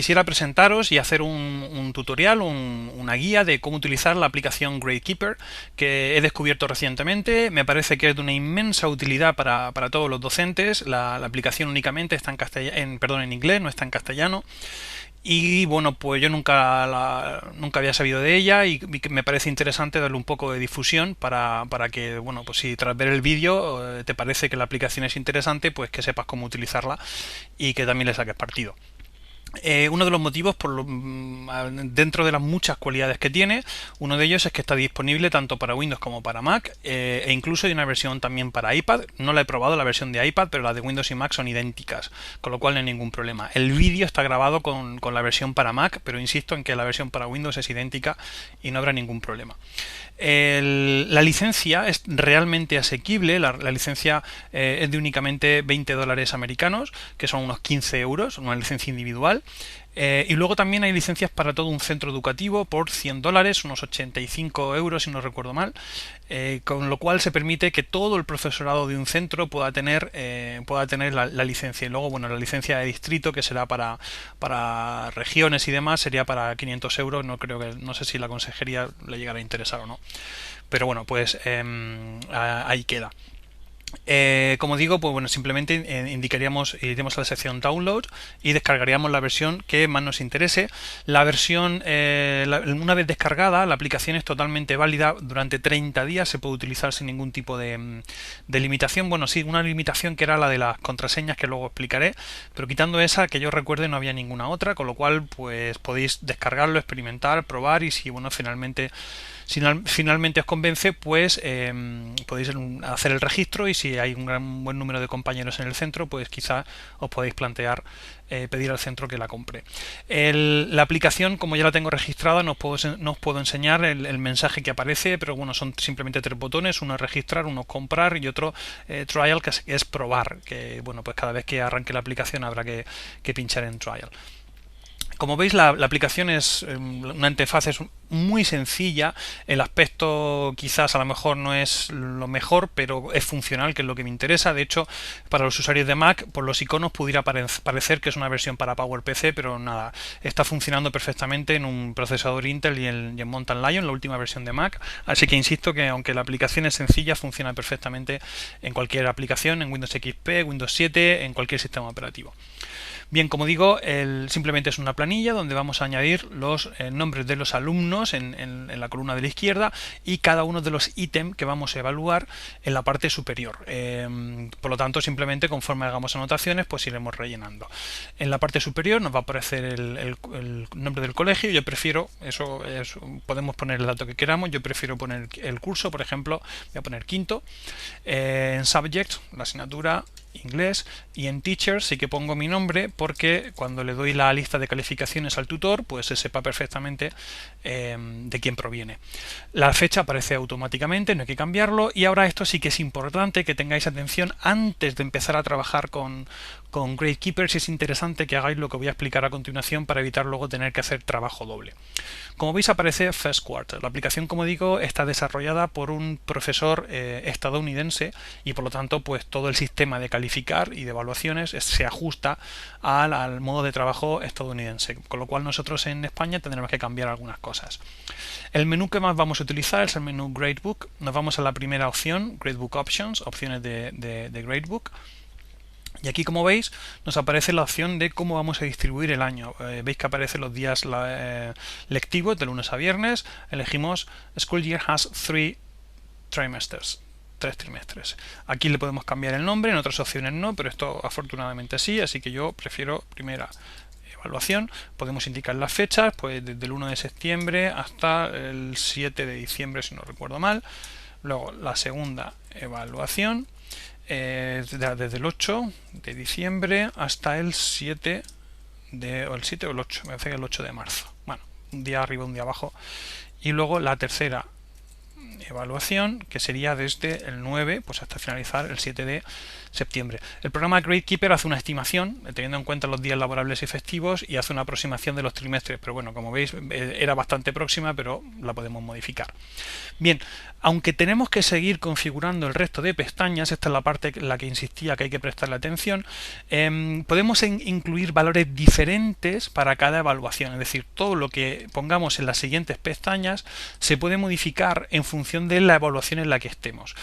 Quisiera presentaros y hacer un tutorial, una guía de cómo utilizar la aplicación GradeKeeper que he descubierto recientemente. Me parece que es de una inmensa utilidad para todos los docentes. La aplicación únicamente está en inglés, no está en castellano. Y bueno, pues yo nunca había sabido de ella y me parece interesante darle un poco de difusión para que, bueno, pues si tras ver el vídeo te parece que la aplicación es interesante, pues que sepas cómo utilizarla y que también le saques partido. Uno de los motivos, dentro de las muchas cualidades que tiene, uno de ellos es que está disponible tanto para Windows como para Mac, e incluso hay una versión también para iPad. No la he probado, la versión de iPad, pero las de Windows y Mac son idénticas, con lo cual no hay ningún problema. El vídeo está grabado con la versión para Mac, pero insisto en que la versión para Windows es idéntica y no habrá ningún problema. La licencia es realmente asequible. La licencia es de únicamente $20 americanos, que son unos 15 euros, una licencia individual. Y luego también hay licencias para todo un centro educativo por $100, unos 85 euros si no recuerdo mal, con lo cual se permite que todo el profesorado de un centro pueda tener la licencia. Y luego, bueno, la licencia de distrito, que será para regiones y demás, sería para 500 euros. No sé si la consejería le llegará a interesar o no. Pero bueno, pues ahí queda. Como digo, pues bueno, simplemente iríamos a la sección Download y descargaríamos la versión que más nos interese. La versión, una vez descargada, la aplicación es totalmente válida durante 30 días, se puede utilizar sin ningún tipo de limitación. Bueno, sí, una limitación que era la de las contraseñas, que luego explicaré, pero quitando esa, que yo recuerde, no había ninguna otra, con lo cual pues podéis descargarlo, experimentar, probar, y si bueno, finalmente os convence, pues podéis hacer el registro, y si hay un buen número de compañeros en el centro, pues quizá os podéis plantear pedir al centro que la compre. La aplicación, como ya la tengo registrada, no os puedo enseñar el mensaje que aparece, pero bueno, son simplemente 3 botones: uno es registrar, uno es comprar y otro trial, que es probar, que bueno, pues cada vez que arranque la aplicación habrá que pinchar en trial. Como veis, la aplicación es una interfaz es muy sencilla. El aspecto quizás a lo mejor no es lo mejor, pero es funcional, que es lo que me interesa. De hecho, para los usuarios de Mac, por los iconos pudiera parecer que es una versión para PowerPC, pero nada, está funcionando perfectamente en un procesador Intel y en Mountain Lion, la última versión de Mac. Así que insisto que aunque la aplicación es sencilla, funciona perfectamente en cualquier aplicación, en Windows XP, Windows 7, en cualquier sistema operativo. Bien, como digo, simplemente es una planilla donde vamos a añadir los nombres de los alumnos en la columna de la izquierda, y cada uno de los ítems que vamos a evaluar en la parte superior. Por lo tanto, simplemente conforme hagamos anotaciones, pues iremos rellenando. En la parte superior nos va a aparecer el nombre del colegio. Yo prefiero, podemos poner el dato que queramos, yo prefiero poner el curso, por ejemplo, voy a poner quinto. En Subject, la asignatura inglés, y en Teacher sí que pongo mi nombre, porque cuando le doy la lista de calificaciones al tutor, pues se sepa perfectamente de quién proviene. La fecha aparece automáticamente, no hay que cambiarlo. Y ahora esto sí que es importante que tengáis atención antes de empezar a trabajar con GradeKeeper. Si es interesante que hagáis lo que voy a explicar a continuación para evitar luego tener que hacer trabajo doble. Como veis, aparece First Quarter. La aplicación, como digo, está desarrollada por un profesor estadounidense, y por lo tanto pues todo el sistema de calificar y de evaluaciones se ajusta al modo de trabajo estadounidense, con lo cual nosotros en España tendremos que cambiar algunas cosas. El menú que más vamos a utilizar es el menú Gradebook. Nos vamos a la primera opción, Gradebook Options, opciones de Gradebook. Y aquí, como veis, nos aparece la opción de cómo vamos a distribuir el año. Veis que aparecen los días lectivos de lunes a viernes. Elegimos School Year has 3 trimesters, 3 trimestres. Aquí le podemos cambiar el nombre, en otras opciones no, pero esto afortunadamente sí, así que yo prefiero primera evaluación. Podemos indicar las fechas, pues desde el 1 de septiembre hasta el 7 de diciembre, si no recuerdo mal. Luego la segunda evaluación, desde el 8 de diciembre hasta el 7 o el 8, me parece que el 8 de marzo. Bueno, un día arriba, un día abajo. Y luego la tercera evaluación, que sería desde el 9 pues hasta finalizar el 7 de septiembre. El programa GradeKeeper hace una estimación teniendo en cuenta los días laborables y festivos y hace una aproximación de los trimestres, pero bueno, como veis era bastante próxima, pero la podemos modificar. Bien, aunque tenemos que seguir configurando el resto de pestañas, esta es la parte en la que insistía que hay que prestarle atención, podemos incluir valores diferentes para cada evaluación, es decir, todo lo que pongamos en las siguientes pestañas se puede modificar en función de la evaluación en la que estemos.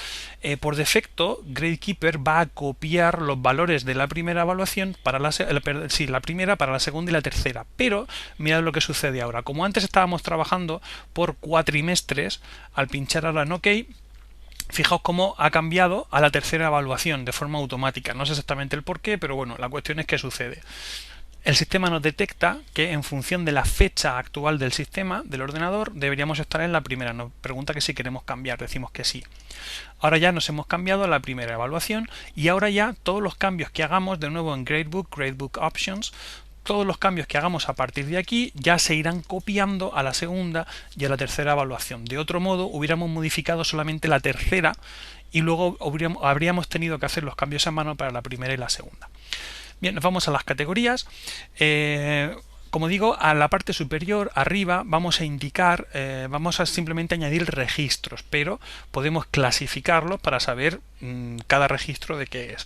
Por defecto, GradeKeeper va a copiar los valores de la primera evaluación para la primera para la segunda y la tercera, pero mirad lo que sucede ahora. Como antes estábamos trabajando por cuatrimestres, al pinchar ahora en OK, fijaos cómo ha cambiado a la tercera evaluación de forma automática. No sé exactamente el por qué, pero bueno, la cuestión es que sucede. El sistema nos detecta que en función de la fecha actual del sistema, del ordenador, deberíamos estar en la primera. Nos pregunta que si queremos cambiar, decimos que sí. Ahora ya nos hemos cambiado a la primera evaluación y ahora ya todos los cambios que hagamos de nuevo en Gradebook Options, todos los cambios que hagamos a partir de aquí ya se irán copiando a la segunda y a la tercera evaluación. De otro modo, hubiéramos modificado solamente la tercera y luego habríamos tenido que hacer los cambios a mano para la primera y la segunda. Bien, nos vamos a las categorías. Como digo, a la parte superior, arriba, vamos a indicar, vamos a simplemente añadir registros, pero podemos clasificarlos para saber cada registro de qué es.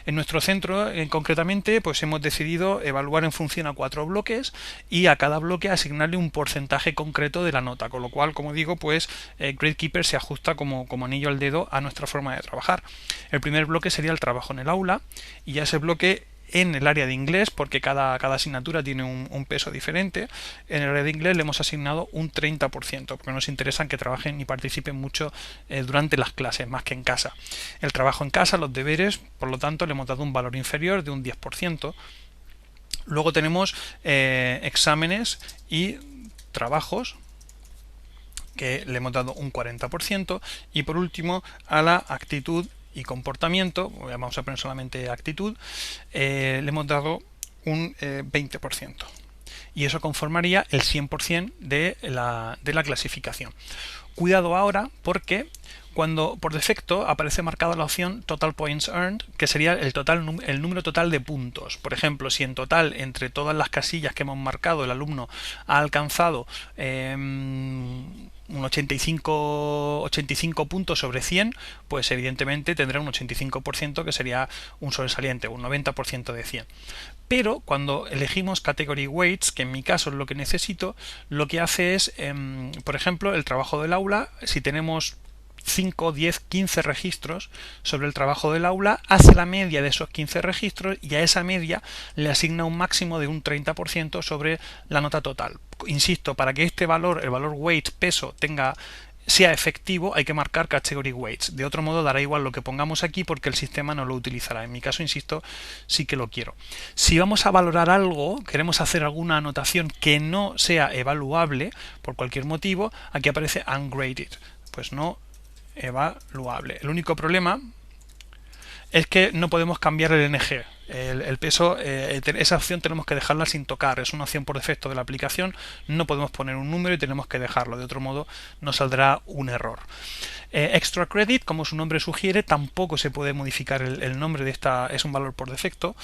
En nuestro centro, concretamente, pues hemos decidido evaluar en función a 4 bloques y a cada bloque asignarle un porcentaje concreto de la nota, con lo cual, como digo, pues GradeKeeper se ajusta como anillo al dedo a nuestra forma de trabajar. El primer bloque sería el trabajo en el aula y ya ese bloque en el área de inglés, porque cada asignatura tiene un peso diferente. En el área de inglés le hemos asignado un 30%, porque nos interesa que trabajen y participen mucho durante las clases, más que en casa. El trabajo en casa, los deberes, por lo tanto, le hemos dado un valor inferior de un 10%. Luego tenemos exámenes y trabajos, que le hemos dado un 40%. Y por último, a la actitud y comportamiento, vamos a poner solamente actitud, le hemos dado un 20%. Y eso conformaría el 100% de la clasificación. Cuidado ahora porque cuando por defecto aparece marcada la opción Total Points Earned, que sería el número total de puntos. Por ejemplo, si en total, entre todas las casillas que hemos marcado, el alumno ha alcanzado un 85 puntos sobre 100, pues evidentemente tendrá un 85%, que sería un sobresaliente, un 90% de 100. Pero cuando elegimos Category Weights, que en mi caso es lo que necesito, lo que hace es, por ejemplo, el trabajo del aula, si tenemos 5, 10, 15 registros sobre el trabajo del aula, hace la media de esos 15 registros y a esa media le asigna un máximo de un 30% sobre la nota total. Insisto, para que este valor, el valor weight, peso, sea efectivo, hay que marcar Category Weights. De otro modo dará igual lo que pongamos aquí porque el sistema no lo utilizará. En mi caso, insisto, sí que lo quiero. Si vamos a valorar algo, queremos hacer alguna anotación que no sea evaluable por cualquier motivo, aquí aparece Ungraded. Pues no evaluable. El único problema es que no podemos cambiar el NG. El peso, esa opción tenemos que dejarla sin tocar. Es una opción por defecto de la aplicación. No podemos poner un número y tenemos que dejarlo. De otro modo nos saldrá un error. Extra Credit, como su nombre sugiere, tampoco se puede modificar el nombre de esta. Es un valor por defecto.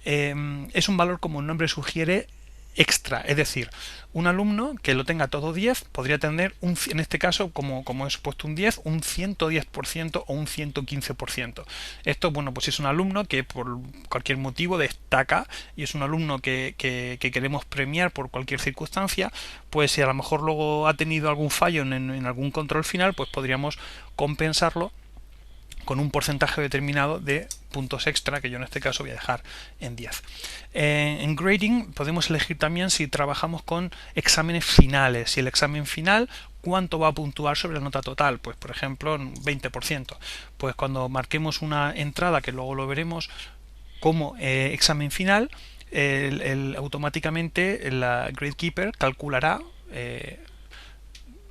Es un valor, como el nombre sugiere, extra, es decir, un alumno que lo tenga todo 10 podría tener, en este caso, como he supuesto un 10, un 110% o un 115%. Esto, bueno, pues es un alumno que por cualquier motivo destaca y es un alumno que queremos premiar por cualquier circunstancia, pues si a lo mejor luego ha tenido algún fallo en algún control final, pues podríamos compensarlo con un porcentaje determinado de puntos extra, que yo en este caso voy a dejar en 10. En grading podemos elegir también si trabajamos con exámenes finales. Si el examen final, ¿cuánto va a puntuar sobre la nota total? Pues por ejemplo 20%. Pues cuando marquemos una entrada, que luego lo veremos como examen final, automáticamente la GradeKeeper calculará,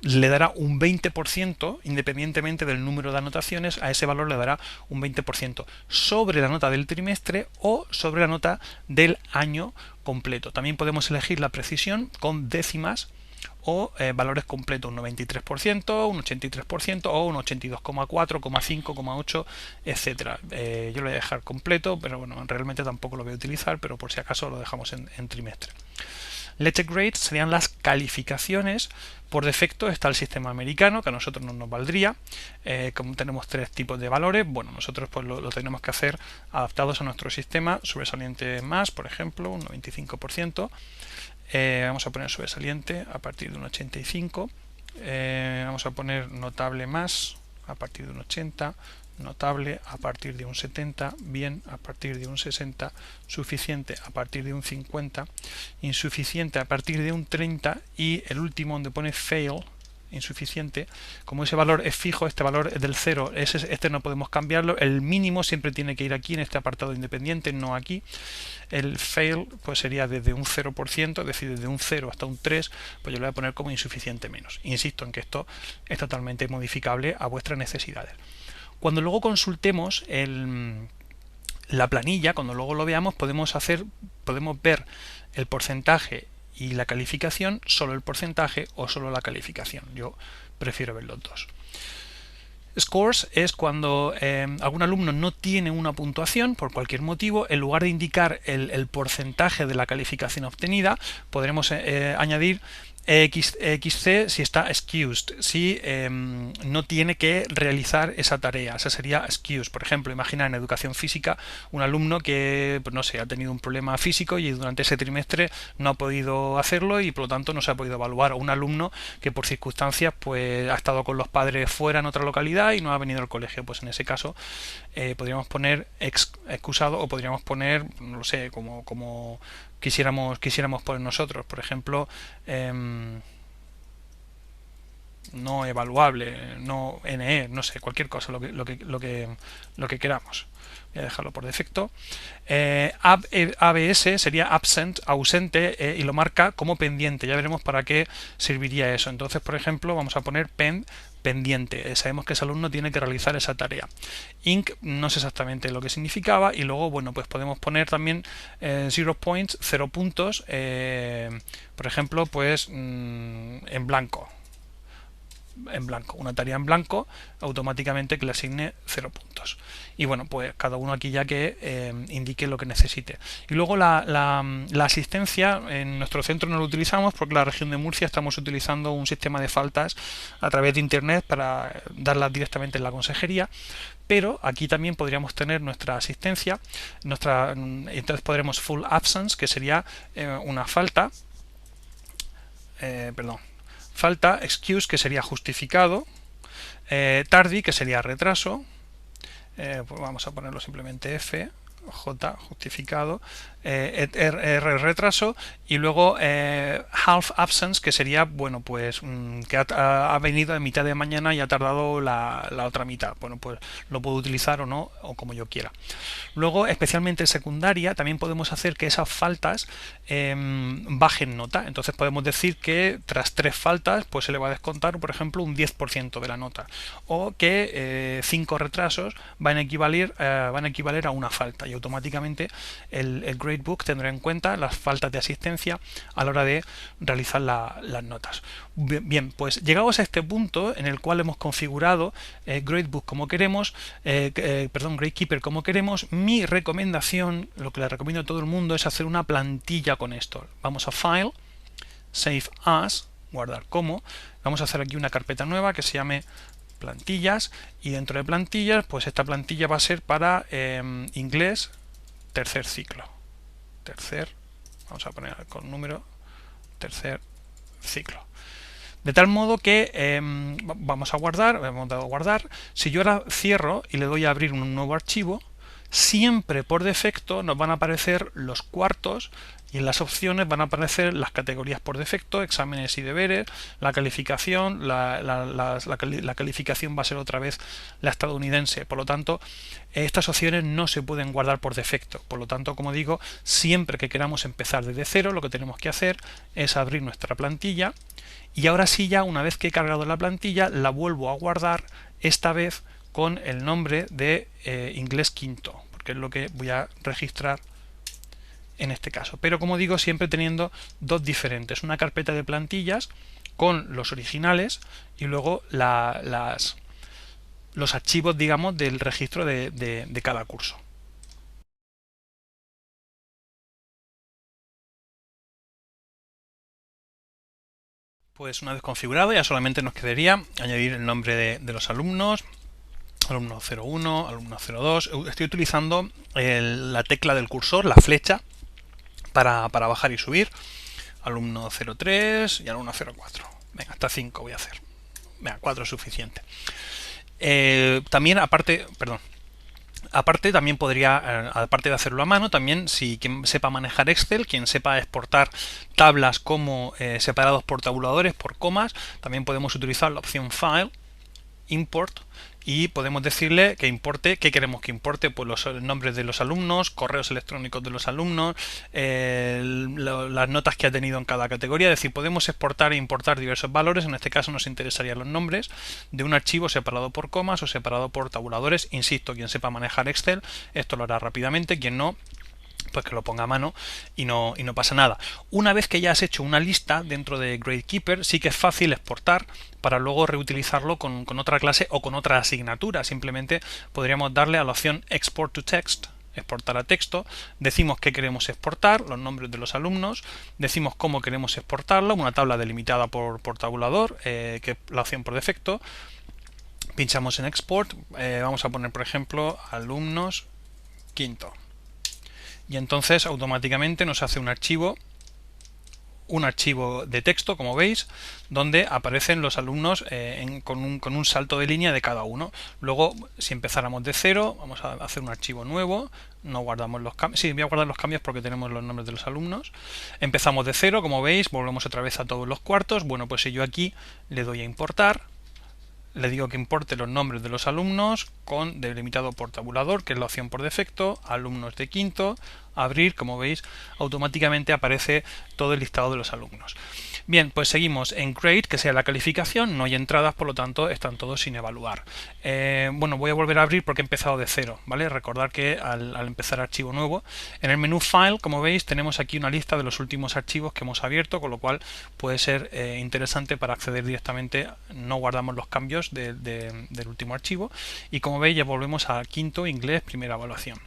le dará un 20%, independientemente del número de anotaciones, a ese valor le dará un 20% sobre la nota del trimestre o sobre la nota del año completo. También podemos elegir la precisión con décimas o valores completos, un 93%, un 83% o un 82,4, 5, 8, etcétera. Yo lo voy a dejar completo, pero bueno, realmente tampoco lo voy a utilizar, pero por si acaso lo dejamos en trimestre. Letter grades serían las calificaciones. Por defecto está el sistema americano, que a nosotros no nos valdría. Como tenemos tres tipos de valores, bueno, nosotros pues lo tenemos que hacer adaptados a nuestro sistema. Sobresaliente más, por ejemplo, un 95%. Vamos a poner sobresaliente a partir de un 85. Vamos a poner notable más a partir de un 80. Notable a partir de un 70, bien a partir de un 60, suficiente a partir de un 50, insuficiente a partir de un 30 y el último donde pone fail, insuficiente, como ese valor es fijo, este valor es del 0, este no podemos cambiarlo, el mínimo siempre tiene que ir aquí en este apartado independiente, no aquí. El fail pues sería desde un 0%, es decir, desde un 0 hasta un 3, pues yo lo voy a poner como insuficiente menos. Insisto en que esto es totalmente modificable a vuestras necesidades. Cuando luego consultemos la planilla, cuando luego lo veamos, podemos ver el porcentaje y la calificación, solo el porcentaje o solo la calificación. Yo prefiero ver los dos. Scores es cuando algún alumno no tiene una puntuación por cualquier motivo, en lugar de indicar el porcentaje de la calificación obtenida, podremos añadir XC si está excused, si no tiene que realizar esa tarea, esa sería excused. Por ejemplo, imagina en educación física un alumno que, pues no sé, ha tenido un problema físico y durante ese trimestre no ha podido hacerlo y por lo tanto no se ha podido evaluar. O un alumno que por circunstancias pues ha estado con los padres fuera en otra localidad y no ha venido al colegio, pues en ese caso podríamos poner excusado o podríamos poner, no lo sé, como quisiéramos poner nosotros, por ejemplo, no evaluable, no NE, no sé, cualquier cosa, lo que queramos. Voy a dejarlo por defecto. ABS sería absent, ausente, y lo marca como pendiente. Ya veremos para qué serviría eso. Entonces, por ejemplo, vamos a poner pendiente. Sabemos que ese alumno tiene que realizar esa tarea. Inc no sé exactamente lo que significaba y luego, bueno, pues podemos poner también 0 points, 0 puntos, por ejemplo, pues en blanco, una tarea en blanco, automáticamente que le asigne 0 puntos. Y bueno, pues cada uno aquí ya que indique lo que necesite. Y luego la asistencia en nuestro centro no lo utilizamos porque en la región de Murcia estamos utilizando un sistema de faltas a través de internet para darlas directamente en la consejería, pero aquí también podríamos tener nuestra asistencia, entonces podremos full absence, que sería una falta, falta, excuse, que sería justificado, tardy, que sería retraso, pues vamos a ponerlo simplemente F, J, justificado, R, retraso, y luego half absence, que sería, bueno, pues que ha venido en mitad de mañana y ha tardado la otra mitad. Bueno, pues lo puedo utilizar o no, o como yo quiera. Luego, especialmente en secundaria, también podemos hacer que esas faltas bajen nota. Entonces podemos decir que tras 3 faltas, pues se le va a descontar, por ejemplo, un 10% de la nota. O que 5 retrasos van a equivaler a una falta. Y automáticamente el gradebook tendrá en cuenta las faltas de asistencia a la hora de realizar las notas. Bien, pues llegados a este punto en el cual hemos configurado gradebook como queremos, Gradekeeper como queremos, mi recomendación, lo que le recomiendo a todo el mundo, es hacer una plantilla con esto. Vamos a File, Save As, guardar como. Vamos a hacer aquí una carpeta nueva que se llame plantillas, y dentro de plantillas, pues esta plantilla va a ser para inglés tercer ciclo. Vamos a poner con número tercer ciclo. De tal modo que vamos a guardar. Si yo ahora cierro y le doy a abrir un nuevo archivo, siempre por defecto nos van a aparecer los cuartos y en las opciones van a aparecer las categorías por defecto, exámenes y deberes, la calificación, la calificación va a ser otra vez la estadounidense. Por lo tanto, estas opciones no se pueden guardar por defecto. Por lo tanto, como digo, siempre que queramos empezar desde cero, lo que tenemos que hacer es abrir nuestra plantilla y ahora sí, ya una vez que he cargado la plantilla, la vuelvo a guardar, esta vez con el nombre de inglés quinto, porque es lo que voy a registrar en este caso. Pero como digo, siempre teniendo dos diferentes. Una carpeta de plantillas con los originales y luego los archivos, digamos, del registro de cada curso. Pues una vez configurado ya solamente nos quedaría añadir el nombre de los alumnos, alumno 01, alumno 02. Estoy utilizando la tecla del cursor, la flecha, para bajar y subir. Alumno 03 y alumno 04. Venga, hasta 5 voy a hacer. Venga, 4 es suficiente. También aparte también podría, aparte de hacerlo a mano, también si quien sepa manejar Excel, quien sepa exportar tablas como separados por tabuladores, por comas, también podemos utilizar la opción File, Import, y podemos decirle que importe, ¿qué queremos que importe? Pues los nombres de los alumnos, correos electrónicos de los alumnos, las notas que ha tenido en cada categoría. Es decir, podemos exportar e importar diversos valores. En este caso nos interesarían los nombres de un archivo separado por comas o separado por tabuladores. Insisto, quien sepa manejar Excel, esto lo hará rápidamente. Quien no, pues que lo ponga a mano y no pasa nada. Una vez que ya has hecho una lista dentro de GradeKeeper, sí que es fácil exportar para luego reutilizarlo con otra clase o con otra asignatura. Simplemente podríamos darle a la opción Export to Text, exportar a texto, decimos qué queremos exportar, los nombres de los alumnos, decimos cómo queremos exportarlo, una tabla delimitada por tabulador, que es la opción por defecto, pinchamos en Export, vamos a poner por ejemplo alumnos quinto. Y entonces automáticamente nos hace un archivo de texto, como veis, donde aparecen los alumnos con un salto de línea de cada uno. Luego, si empezáramos de cero, vamos a hacer un archivo nuevo, no guardamos los cambios, sí, voy a guardar los cambios porque tenemos los nombres de los alumnos. Empezamos de cero, como veis, volvemos otra vez a todos los cuartos. Bueno, pues si yo aquí le doy a importar, le digo que importe los nombres de los alumnos con delimitado por tabulador, que es la opción por defecto, alumnos de quinto, abrir, como veis, automáticamente aparece todo el listado de los alumnos. Bien, pues seguimos en Grade, que sea la calificación, no hay entradas, por lo tanto están todos sin evaluar. Bueno, voy a volver a abrir porque he empezado de cero, ¿vale? Recordar que al empezar archivo nuevo, en el menú File, como veis, tenemos aquí una lista de los últimos archivos que hemos abierto, con lo cual puede ser interesante para acceder directamente, no guardamos los cambios del último archivo, y como veis ya volvemos al quinto, inglés, primera evaluación.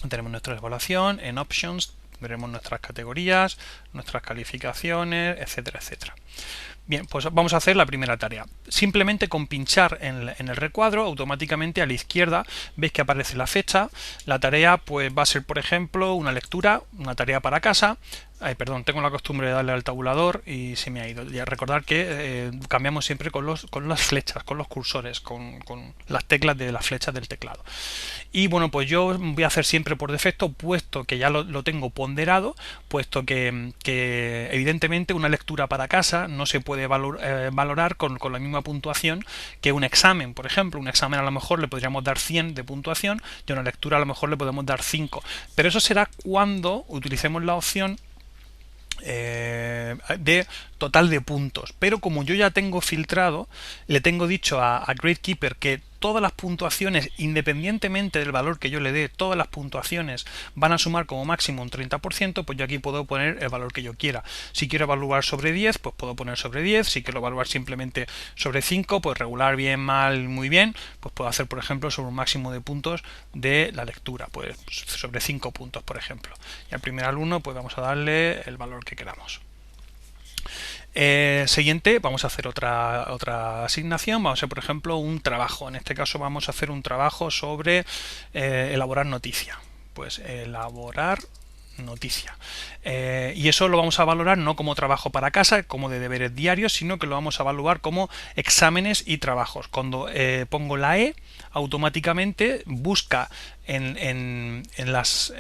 Tenemos nuestra evaluación, en Options veremos nuestras categorías, nuestras calificaciones, etcétera, etcétera. Bien, pues vamos a hacer la primera tarea. Simplemente con pinchar en el recuadro, automáticamente a la izquierda veis que aparece la fecha. La tarea pues va a ser, por ejemplo, una lectura, una tarea para casa. Ay, perdón, tengo la costumbre de darle al tabulador y se me ha ido. Ya recordar que cambiamos siempre con las flechas, con los cursores, con las teclas de las flechas del teclado. Y bueno, pues yo voy a hacer siempre por defecto, puesto que ya lo tengo ponderado, puesto que evidentemente una lectura para casa no se puede valorar con la misma puntuación que un examen. Por ejemplo, un examen a lo mejor le podríamos dar 100 de puntuación y a una lectura a lo mejor le podemos dar 5. Pero eso será cuando utilicemos la opción de total de puntos. Pero como yo ya tengo filtrado, le tengo dicho a GradeKeeper que todas las puntuaciones, independientemente del valor que yo le dé, todas las puntuaciones van a sumar como máximo un 30%, pues yo aquí puedo poner el valor que yo quiera. Si quiero evaluar sobre 10, pues puedo poner sobre 10. Si quiero evaluar simplemente sobre 5, pues regular, bien, mal, muy bien, pues puedo hacer, por ejemplo, sobre un máximo de puntos de la lectura, pues sobre 5 puntos, por ejemplo. Y al primer alumno, pues vamos a darle el valor que queramos. Siguiente, vamos a hacer otra asignación. Vamos a hacer, por ejemplo, un trabajo. En este caso vamos a hacer un trabajo sobre elaborar noticia. Pues elaborar noticia. Y eso lo vamos a valorar no como trabajo para casa, como de deberes diarios, sino que lo vamos a evaluar como exámenes y trabajos. Cuando pongo la E, automáticamente busca en las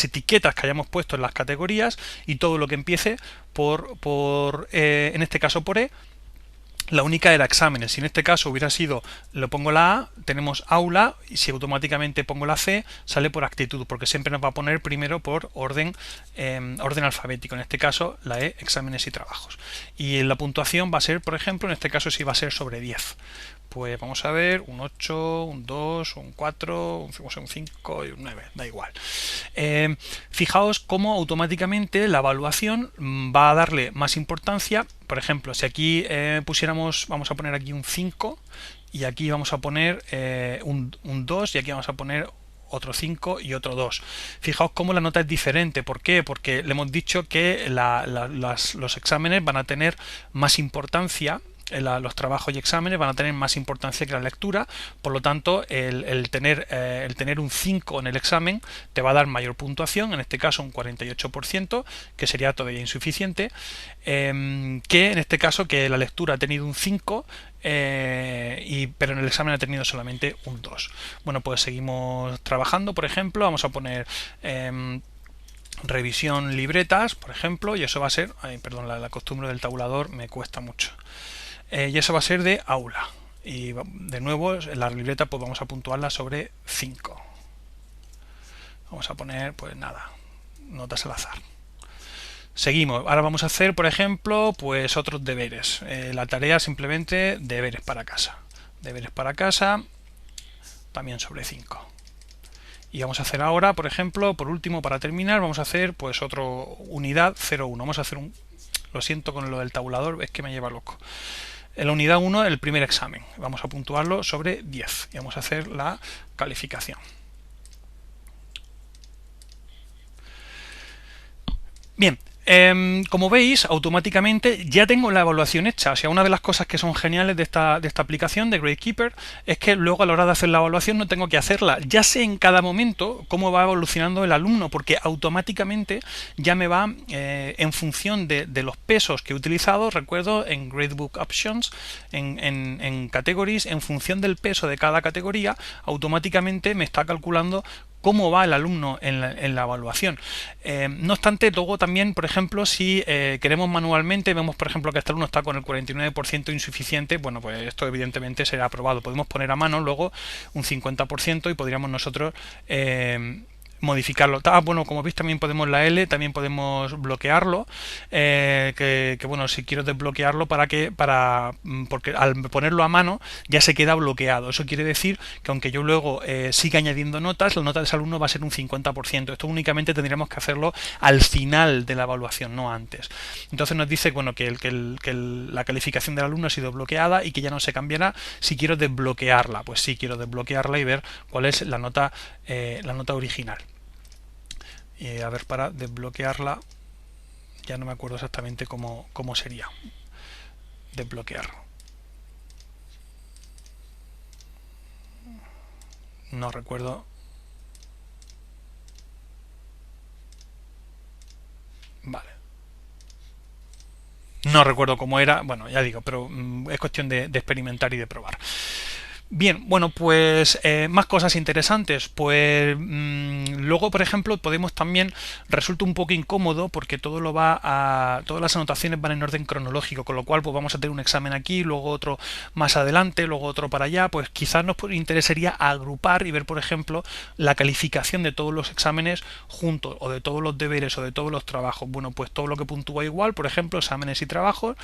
etiquetas que hayamos puesto en las categorías y todo lo que empiece en este caso por E, La única era exámenes. Si en este caso hubiera sido, lo pongo la A, tenemos aula, y si automáticamente pongo la C, sale por actitud, porque siempre nos va a poner primero por orden alfabético. En este caso, la E, exámenes y trabajos. Y la puntuación va a ser, por ejemplo, en este caso sí va a ser sobre 10. Pues vamos a ver, un 8, un 2, un 4, un 5 y un 9, da igual. Fijaos cómo automáticamente la evaluación va a darle más importancia. Por ejemplo, si aquí pusiéramos, vamos a poner aquí un 5 y aquí vamos a poner un 2 y aquí vamos a poner otro 5 y otro 2. Fijaos cómo la nota es diferente. ¿Por qué? Porque le hemos dicho que los exámenes van a tener más importancia, los trabajos y exámenes van a tener más importancia que la lectura, por lo tanto el tener un 5 en el examen te va a dar mayor puntuación, en este caso un 48%, que sería todavía insuficiente, que en este caso que la lectura ha tenido un 5, pero en el examen ha tenido solamente un 2. Bueno, pues seguimos trabajando. Por ejemplo, vamos a poner revisión libretas, por ejemplo, y eso va a ser, perdón, la costumbre del tabulador me cuesta mucho. Y eso va a ser de aula. Y de nuevo, en la libreta pues vamos a puntuarla sobre 5. Vamos a poner, pues nada, notas al azar. Seguimos. Ahora vamos a hacer, por ejemplo, pues otros deberes. La tarea simplemente deberes para casa. Deberes para casa, también sobre 5. Y vamos a hacer ahora, por ejemplo, por último, para terminar, vamos a hacer pues otro unidad 0,1. Vamos a hacer un... Lo siento con lo del tabulador, es que me lleva loco. En la unidad 1, el primer examen. Vamos a puntuarlo sobre 10 y vamos a hacer la calificación. Bien, como veis, automáticamente ya tengo la evaluación hecha. O sea, una de las cosas que son geniales de esta aplicación de GradeKeeper es que luego a la hora de hacer la evaluación no tengo que hacerla. Ya sé en cada momento cómo va evolucionando el alumno, porque automáticamente ya me va en función de los pesos que he utilizado. Recuerdo en Gradebook Options, en Categories, en función del peso de cada categoría, automáticamente me está calculando cómo va el alumno en la evaluación. No obstante, luego también, por ejemplo, si queremos manualmente, vemos por ejemplo que este alumno está con el 49% insuficiente, bueno, pues esto evidentemente será aprobado. Podemos poner a mano luego un 50% y podríamos nosotros modificarlo. Bueno, como veis también podemos la L, también podemos bloquearlo, que bueno, si quiero desbloquearlo porque al ponerlo a mano ya se queda bloqueado. Eso quiere decir que aunque yo luego siga añadiendo notas, la nota de ese alumno va a ser un 50%. Esto únicamente tendríamos que hacerlo al final de la evaluación, no antes. Entonces nos dice, bueno, que la calificación del alumno ha sido bloqueada y que ya no se cambiará. Si quiero desbloquearla, pues sí, quiero desbloquearla y ver cuál es la nota original. A ver, para desbloquearla, ya no me acuerdo exactamente cómo sería desbloquear. No recuerdo. Vale. No recuerdo cómo era, bueno, ya digo, pero es cuestión de experimentar y de probar. Bien, bueno, pues más cosas interesantes. Pues luego, por ejemplo, podemos también, resulta un poco incómodo porque todas las anotaciones van en orden cronológico, con lo cual pues vamos a tener un examen aquí, luego otro más adelante, luego otro para allá. Pues quizás nos interesaría agrupar y ver, por ejemplo, la calificación de todos los exámenes juntos, o de todos los deberes, o de todos los trabajos. Bueno, pues todo lo que puntúa igual, por ejemplo, exámenes y trabajos,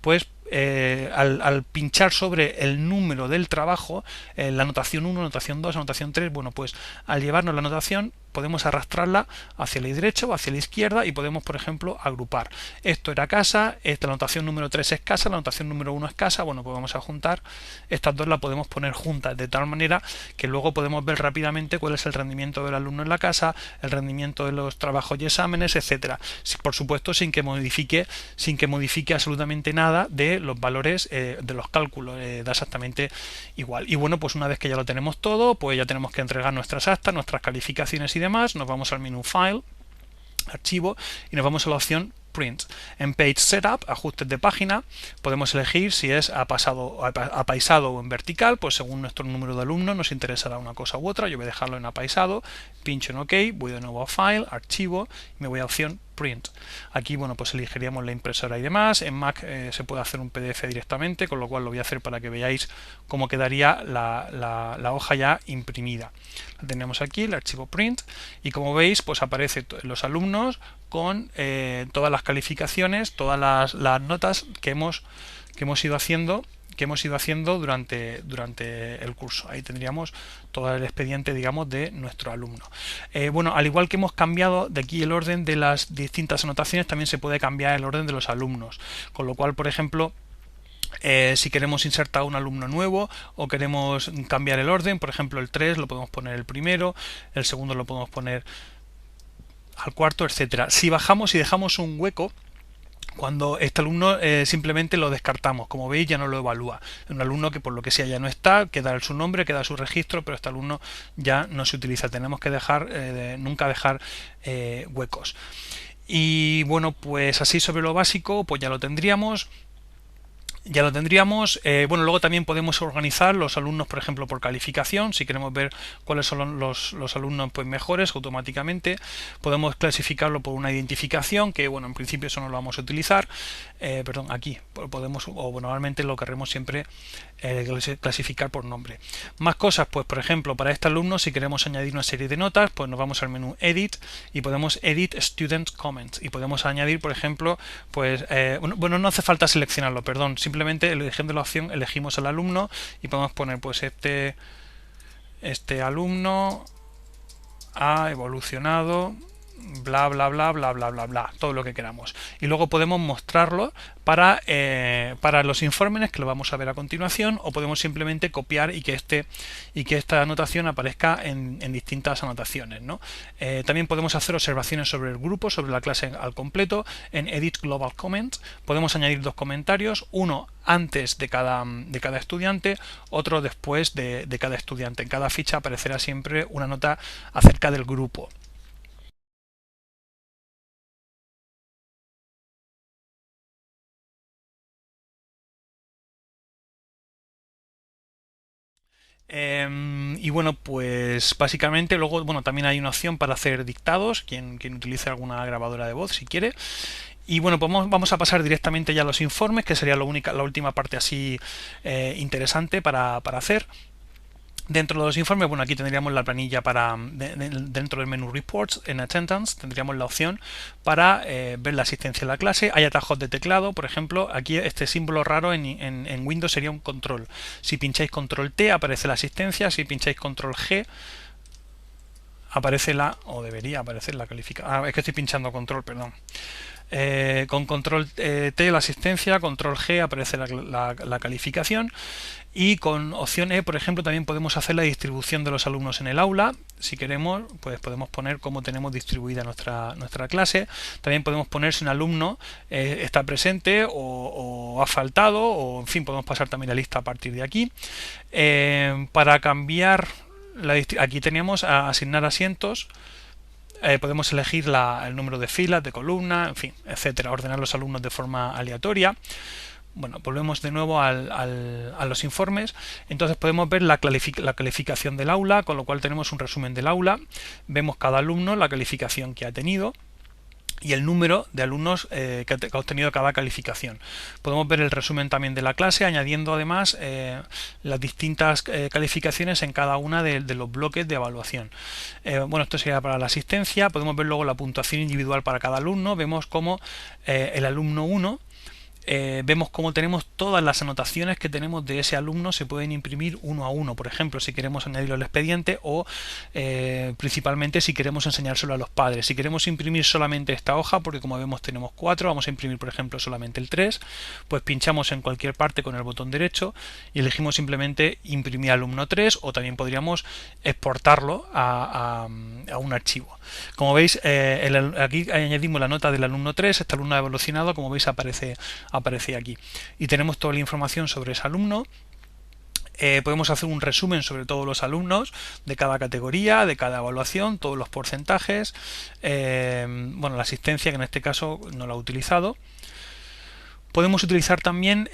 pues al pinchar sobre el número del trabajo, la anotación 1, anotación 2, anotación 3, bueno, pues al llevarnos la anotación podemos arrastrarla hacia la derecha o hacia la izquierda y podemos, por ejemplo, agrupar. Esto era casa, esta anotación número 3 es casa, la anotación número 1 es casa, bueno, pues vamos a juntar, estas dos las podemos poner juntas, de tal manera que luego podemos ver rápidamente cuál es el rendimiento del alumno en la casa, el rendimiento de los trabajos y exámenes, etcétera. Por supuesto, sin que modifique absolutamente nada de los valores de los cálculos, da exactamente igual. Y bueno, pues una vez que ya lo tenemos todo, pues ya tenemos que entregar nuestras actas, nuestras calificaciones y demás. Nos vamos al menú File, Archivo, y nos vamos a la opción Print. En Page Setup, ajustes de página, podemos elegir si es apaisado o en vertical, pues según nuestro número de alumnos nos interesará una cosa u otra. Yo voy a dejarlo en apaisado, pincho en OK, voy de nuevo a File, Archivo, y me voy a opción print. Aquí, bueno, pues elegiríamos la impresora y demás. En Mac se puede hacer un PDF directamente, con lo cual lo voy a hacer para que veáis cómo quedaría la hoja ya imprimida. La tenemos aquí, el archivo print, y como veis, pues aparece los alumnos con todas las calificaciones, todas las notas que hemos ido haciendo durante el curso. Ahí tendríamos todo el expediente, digamos, de nuestro alumno. Bueno, al igual que hemos cambiado de aquí el orden de las distintas anotaciones, también se puede cambiar el orden de los alumnos, con lo cual, por ejemplo, si queremos insertar un alumno nuevo o queremos cambiar el orden, por ejemplo el 3 lo podemos poner el primero, el segundo lo podemos poner al cuarto, etcétera. Si bajamos y dejamos un hueco, cuando este alumno simplemente lo descartamos, como veis ya no lo evalúa. Un alumno que por lo que sea ya no está, queda su nombre, queda su registro, pero este alumno ya no se utiliza. Tenemos que nunca dejar huecos. Y bueno, pues así sobre lo básico, pues ya lo tendríamos. Bueno, luego también podemos organizar los alumnos, por ejemplo, por calificación. Si queremos ver cuáles son los alumnos pues mejores automáticamente, podemos clasificarlo por una identificación, que bueno, en principio eso no lo vamos a utilizar. Perdón, aquí podemos, o bueno, normalmente lo queremos siempre clasificar por nombre. Más cosas, pues por ejemplo, para este alumno, si queremos añadir una serie de notas, pues nos vamos al menú Edit y podemos Edit Student Comments y podemos añadir, por ejemplo, pues bueno, no hace falta seleccionarlo, perdón, simplemente eligiendo la opción elegimos al alumno y podemos poner pues este alumno ha evolucionado bla bla bla bla bla bla bla, todo lo que queramos, y luego podemos mostrarlo para los informes que lo vamos a ver a continuación, o podemos simplemente copiar y que esta anotación aparezca en distintas anotaciones, ¿no? También podemos hacer observaciones sobre el grupo, sobre la clase al completo. En Edit Global Comments podemos añadir dos comentarios, uno antes de cada estudiante, otro después de cada estudiante. En cada ficha aparecerá siempre una nota acerca del grupo. Y bueno, pues básicamente luego, bueno, también hay una opción para hacer dictados, quien utilice alguna grabadora de voz si quiere. Y bueno, pues vamos a pasar directamente ya a los informes, que sería la última parte así interesante para hacer. Dentro de los informes, bueno, aquí tendríamos la planilla dentro del menú Reports, en Attendance, tendríamos la opción para ver la asistencia en la clase. Hay atajos de teclado, por ejemplo, aquí este símbolo raro en Windows sería un control. Si pincháis control T aparece la asistencia, si pincháis control G aparece o debería aparecer la calificación. Es que estoy pinchando control, perdón. Con control T la asistencia, control G aparece la calificación, y con opción E, por ejemplo, también podemos hacer la distribución de los alumnos en el aula. Si queremos, pues podemos poner cómo tenemos distribuida nuestra clase. También podemos poner si un alumno está presente o ha faltado, o en fin, podemos pasar también la lista a partir de aquí. Para cambiar, aquí teníamos a asignar asientos. Podemos elegir el número de filas, de columna, en fin, etcétera, ordenar los alumnos de forma aleatoria. Bueno, volvemos de nuevo a los informes. Entonces podemos ver la calificación del aula, con lo cual tenemos un resumen del aula. Vemos cada alumno, la calificación que ha tenido y el número de alumnos que ha obtenido cada calificación. Podemos ver el resumen también de la clase, añadiendo además las distintas calificaciones en cada una de los bloques de evaluación. Bueno, esto sería para la asistencia. Podemos ver luego la puntuación individual para cada alumno. Vemos cómo el alumno 1, vemos cómo tenemos todas las anotaciones que tenemos de ese alumno, se pueden imprimir uno a uno, por ejemplo, si queremos añadirlo al expediente, o principalmente si queremos enseñárselo a los padres. Si queremos imprimir solamente esta hoja, porque como vemos tenemos 4, vamos a imprimir por ejemplo solamente el 3, pues pinchamos en cualquier parte con el botón derecho y elegimos simplemente imprimir alumno 3, o también podríamos exportarlo a un archivo. Como veis, aquí añadimos la nota del alumno 3, este alumno ha evolucionado, como veis aparece aquí, y tenemos toda la información sobre ese alumno. Podemos hacer un resumen sobre todos los alumnos de cada categoría, de cada evaluación, todos los porcentajes. Bueno, la asistencia, que en este caso no la he utilizado. Podemos utilizar también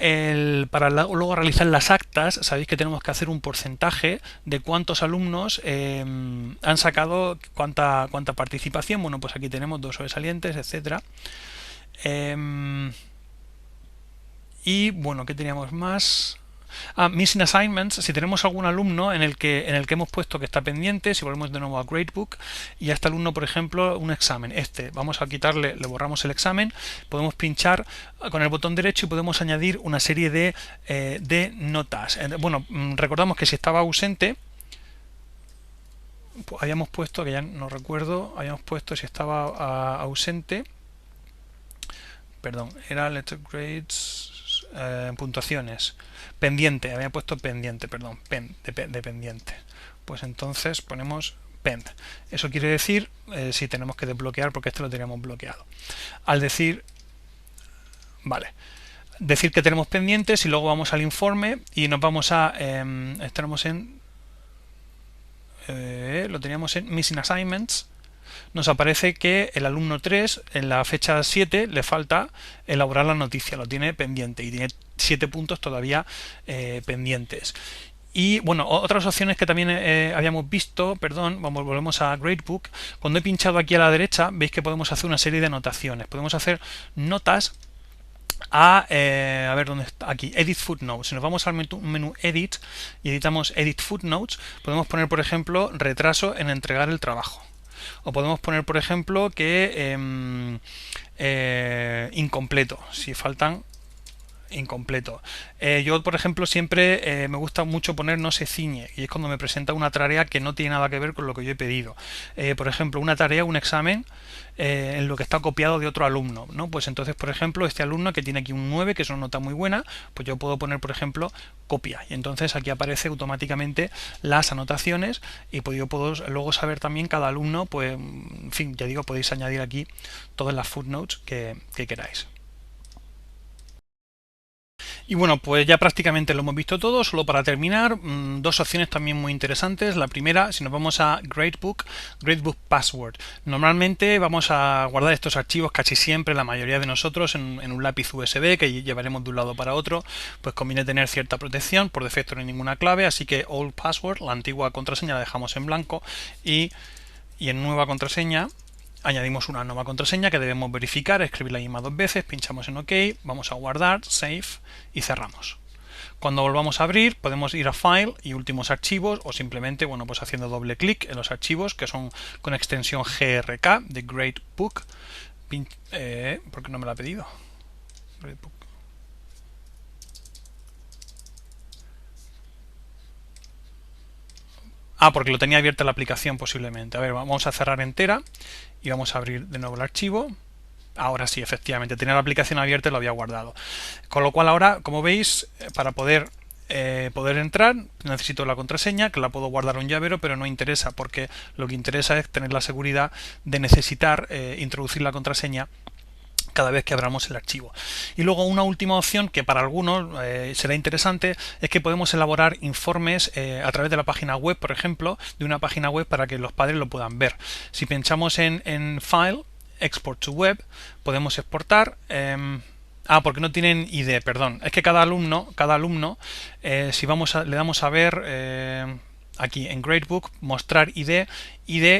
para luego realizar las actas. Sabéis que tenemos que hacer un porcentaje de cuántos alumnos han sacado cuánta participación. Bueno, pues aquí tenemos 2 sobresalientes, etcétera. Y bueno, ¿qué teníamos más? Missing assignments. Si tenemos algún alumno en el que hemos puesto que está pendiente, si volvemos de nuevo a Gradebook y a este alumno, por ejemplo, un examen, vamos a quitarle, le borramos el examen, podemos pinchar con el botón derecho y podemos añadir una serie de notas. Bueno, recordamos que si estaba ausente, pues habíamos puesto, que ya no recuerdo, habíamos puesto si estaba ausente, perdón, era letter grades, puntuaciones, pendiente, había puesto pendiente, perdón, de pendiente. Pues entonces ponemos pend. Eso quiere decir si tenemos que desbloquear, porque este lo teníamos bloqueado. Al decir, vale, decir que tenemos pendientes y luego vamos al informe y nos vamos a, estamos en, lo teníamos en Missing Assignments. Nos aparece que el alumno 3 en la fecha 7 le falta elaborar la noticia, lo tiene pendiente y tiene 7 puntos todavía pendientes. Y bueno, otras opciones que también habíamos visto, perdón, volvemos a Gradebook. Cuando he pinchado aquí a la derecha, veis que podemos hacer una serie de anotaciones. Podemos hacer notas a ver dónde está, aquí, Edit Footnotes. Si nos vamos al menú Edit y editamos Edit Footnotes, podemos poner, por ejemplo, retraso en entregar el trabajo. O podemos poner, por ejemplo, que incompleto, si faltan incompleto. Yo, por ejemplo, siempre me gusta mucho poner no se ciñe, y es cuando me presenta una tarea que no tiene nada que ver con lo que yo he pedido. Por ejemplo, una tarea, un examen, en lo que está copiado de otro alumno, ¿no? Pues entonces, por ejemplo, este alumno que tiene aquí un 9, que es una nota muy buena, pues yo puedo poner, por ejemplo, copia, y entonces aquí aparece automáticamente las anotaciones y pues yo puedo luego saber también cada alumno, pues, en fin, ya digo, podéis añadir aquí todas las footnotes que queráis. Y bueno, pues ya prácticamente lo hemos visto todo. Solo para terminar, dos opciones también muy interesantes. La primera, si nos vamos a Gradebook Password. Normalmente vamos a guardar estos archivos casi siempre, la mayoría de nosotros, en un lápiz USB que llevaremos de un lado para otro. Pues conviene tener cierta protección. Por defecto no hay ninguna clave, así que Old Password, la antigua contraseña, la dejamos en blanco y en nueva contraseña añadimos una nueva contraseña que debemos verificar, escribir la misma 2 veces, pinchamos en OK, vamos a guardar, Save y cerramos. Cuando volvamos a abrir podemos ir a File y últimos archivos o simplemente, bueno, pues haciendo doble clic en los archivos que son con extensión GRK de Gradebook. ¿Por qué no me lo ha pedido? Gradebook. Porque lo tenía abierta la aplicación posiblemente. A ver, vamos a cerrar entera y vamos a abrir de nuevo el archivo. Ahora sí, efectivamente, tenía la aplicación abierta y lo había guardado. Con lo cual ahora, como veis, para poder entrar necesito la contraseña, que la puedo guardar en un llavero, pero no interesa, porque lo que interesa es tener la seguridad de necesitar introducir la contraseña cada vez que abramos el archivo. Y luego una última opción que para algunos será interesante es que podemos elaborar informes a través de la página web, por ejemplo, de una página web para que los padres lo puedan ver. Si pinchamos en File, Export to Web, podemos exportar. Porque no tienen ID, perdón. Es que cada alumno, si le damos a ver aquí en Gradebook, mostrar ID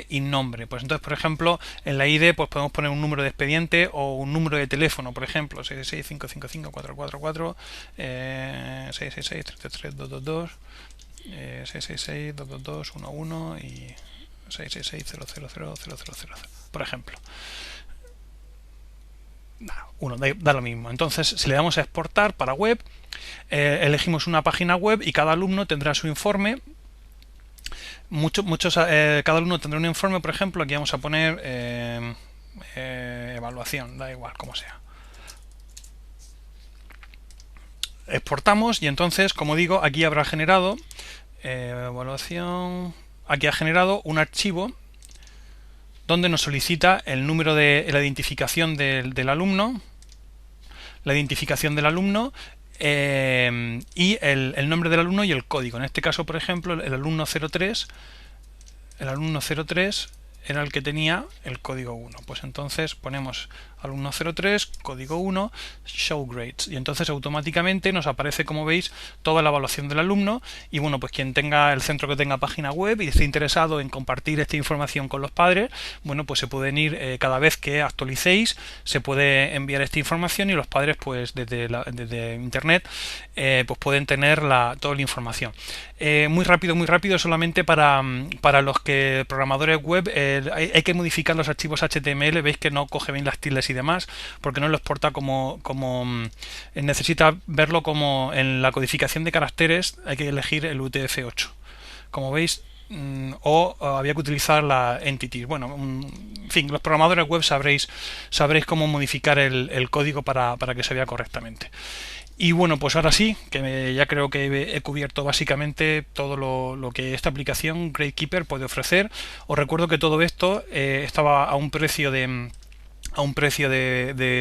y nombre. Pues entonces, por ejemplo, en la ID pues podemos poner un número de expediente o un número de teléfono, por ejemplo, 665554444, 666333222, 6662221 y 666000000, por ejemplo. Da lo mismo. Entonces, si le damos a exportar para web, elegimos una página web y cada alumno tendrá su informe. Cada alumno tendrá un informe, por ejemplo, aquí vamos a poner evaluación, da igual, como sea. Exportamos y entonces, como digo, aquí habrá generado evaluación, aquí ha generado un archivo donde nos solicita el número de la identificación del alumno, y el nombre del alumno y el código. En este caso, por ejemplo, el alumno 03 era el que tenía el código 1. Pues entonces ponemos alumno 03, código 1, show grades, y entonces automáticamente nos aparece, como veis, toda la evaluación del alumno. Y bueno, pues quien tenga el centro que tenga página web y esté interesado en compartir esta información con los padres, bueno, pues se pueden ir cada vez que actualicéis, se puede enviar esta información y los padres pues desde internet pues pueden tener toda la información. Muy rápido, solamente para los que programadores web hay que modificar los archivos HTML. Veis que no coge bien las tildes y demás, porque no lo exporta como necesita verlo como en la codificación de caracteres. Hay que elegir el UTF-8, como veis, o había que utilizar la entity. Bueno, en fin, los programadores web sabréis cómo modificar el código para que se vea correctamente. Y bueno, pues ahora sí, que ya creo que he cubierto básicamente todo lo que esta aplicación GradeKeeper puede ofrecer. Os recuerdo que todo esto estaba a un precio de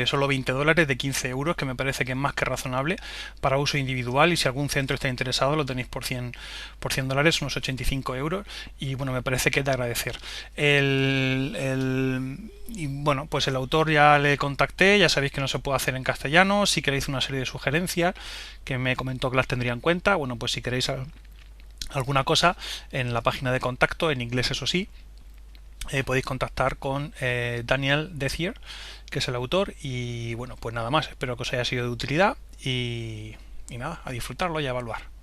solo $20, de 15 euros, que me parece que es más que razonable para uso individual, y si algún centro está interesado lo tenéis por $100, unos 85 euros, y bueno, me parece que es de agradecer. Y bueno, pues el autor ya le contacté, ya sabéis que no se puede hacer en castellano. Si queréis una serie de sugerencias que me comentó que las tendría en cuenta, bueno, pues si queréis alguna cosa en la página de contacto, en inglés eso sí, podéis contactar con Daniel Dethier, que es el autor. Y bueno, pues nada más, espero que os haya sido de utilidad y nada, a disfrutarlo y a evaluar.